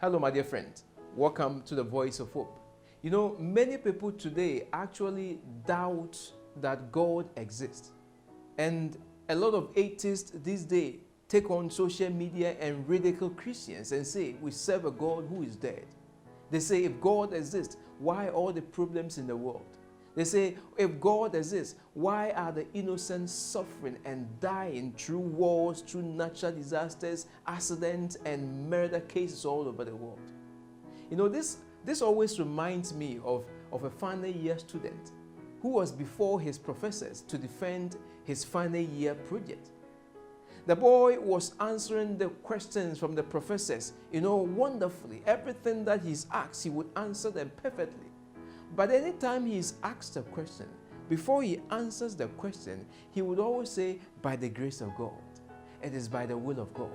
Hello, my dear friend. Welcome to the Voice of Hope. You know, many people today actually doubt that God exists. And a lot of atheists these days take on social media and ridicule Christians and say, we serve a God who is dead. They say, if God exists, why all the problems in the world? They say, if God exists, why are the innocent suffering and dying through wars, through natural disasters, accidents, and murder cases all over the world? You know, this always reminds me of a final year student who was before his professors to defend his final year project. The boy was answering the questions from the professors, wonderfully. Everything that he's asked, he would answer them perfectly. But anytime he's asked a question, before he answers the question, he would always say, by the grace of God. It is by the will of God.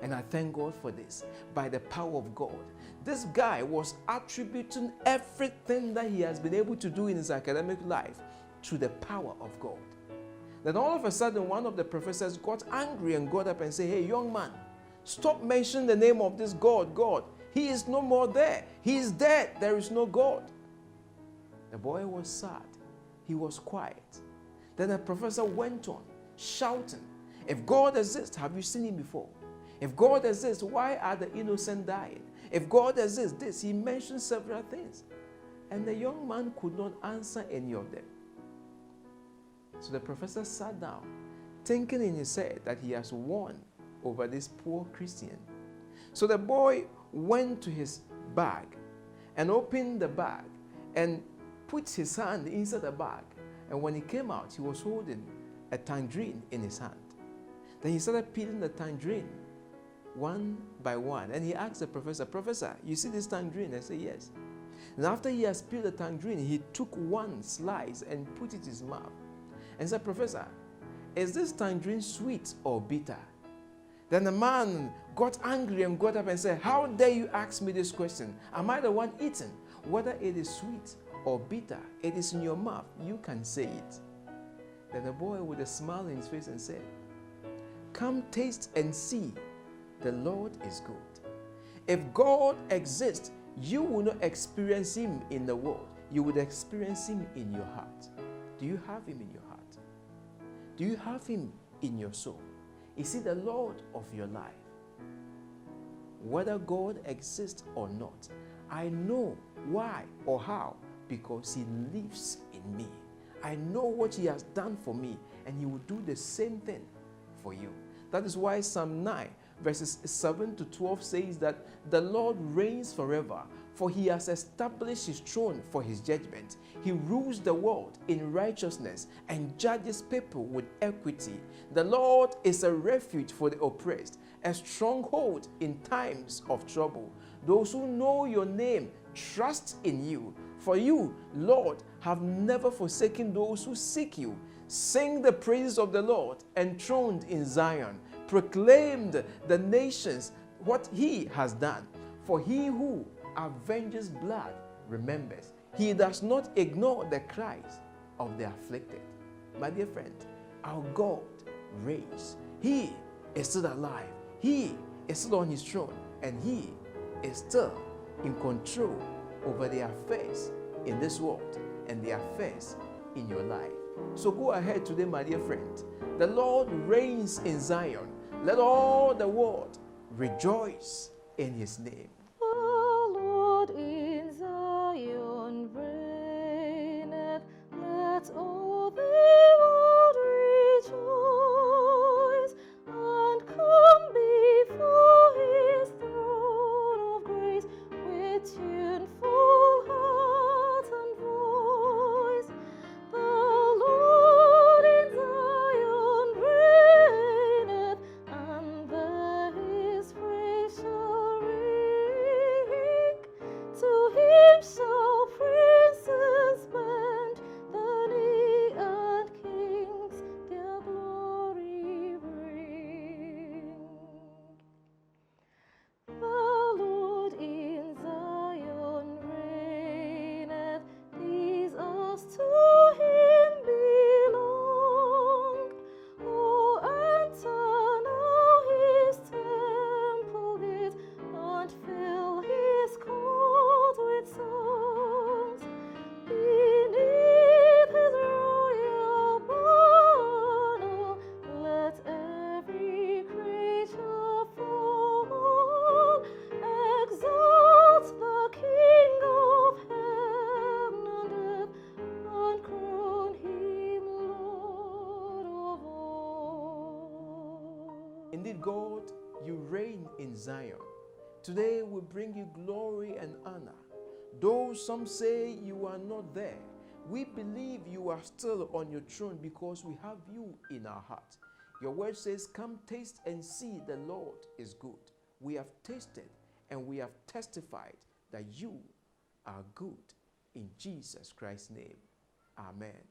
And I thank God for this. By the power of God. This guy was attributing everything that he has been able to do in his academic life to the power of God. Then all of a sudden, one of the professors got angry and got up and said, hey, young man, stop mentioning the name of this God. He is no more there. He is dead. There is no God. The boy was sad. He was quiet. Then the professor went on, shouting, if God exists, have you seen him before? If God exists, why are the innocent dying? If God exists, this, he mentioned several things. And the young man could not answer any of them. So the professor sat down, thinking in his head that he has won over this poor Christian. So the boy went to his bag and opened the bag and put his hand inside the bag. And when he came out, he was holding a tangerine in his hand. Then he started peeling the tangerine one by one. And he asked the professor, Professor, you see this tangerine? I said, yes. And after he has peeled the tangerine, he took one slice and put it in his mouth. And said, Professor, is this tangerine sweet or bitter? Then the man got angry and got up and said, how dare you ask me this question? Am I the one eating? Whether it is sweet or bitter, it is in your mouth. You can say it. Then the boy with a smile in his face and said, come taste and see. The Lord is good. If God exists, you will not experience him in the world. You would experience him in your heart. Do you have him in your heart? Do you have him in your soul? Is he the Lord of your life? Whether God exists or not, I know why or how, because he lives in me. I know what he has done for me, and he will do the same thing for you. That is why Psalm 9 verses 7 to 12 says that the Lord reigns forever, for he has established his throne for his judgment. He rules the world in righteousness and judges people with equity. The Lord is a refuge for the oppressed, a stronghold in times of trouble. Those who know your name trust in you. For you, Lord, have never forsaken those who seek you. Sing the praises of the Lord, enthroned in Zion. Proclaimed the nations what he has done. For he who avenges blood remembers. He does not ignore the cries of the afflicted. My dear friend, our God reigns. He is still alive. He is still on his throne. And he is still in control over the affairs in this world and the affairs in your life. So go ahead today, my dear friend. The Lord reigns in Zion. Let all the world rejoice in his name. The Lord in Zion reigneth. Let all the world rejoice and come before his throne of grace with tuneful heart and voice. The Lord in Zion reigneth, and his praise shall Indeed, God, you reign in Zion. Today we bring you glory and honor. Though some say you are not there, we believe you are still on your throne because we have you in our heart. Your word says, come taste and see the Lord is good. We have tasted and we have testified that you are good. In Jesus Christ's name, amen.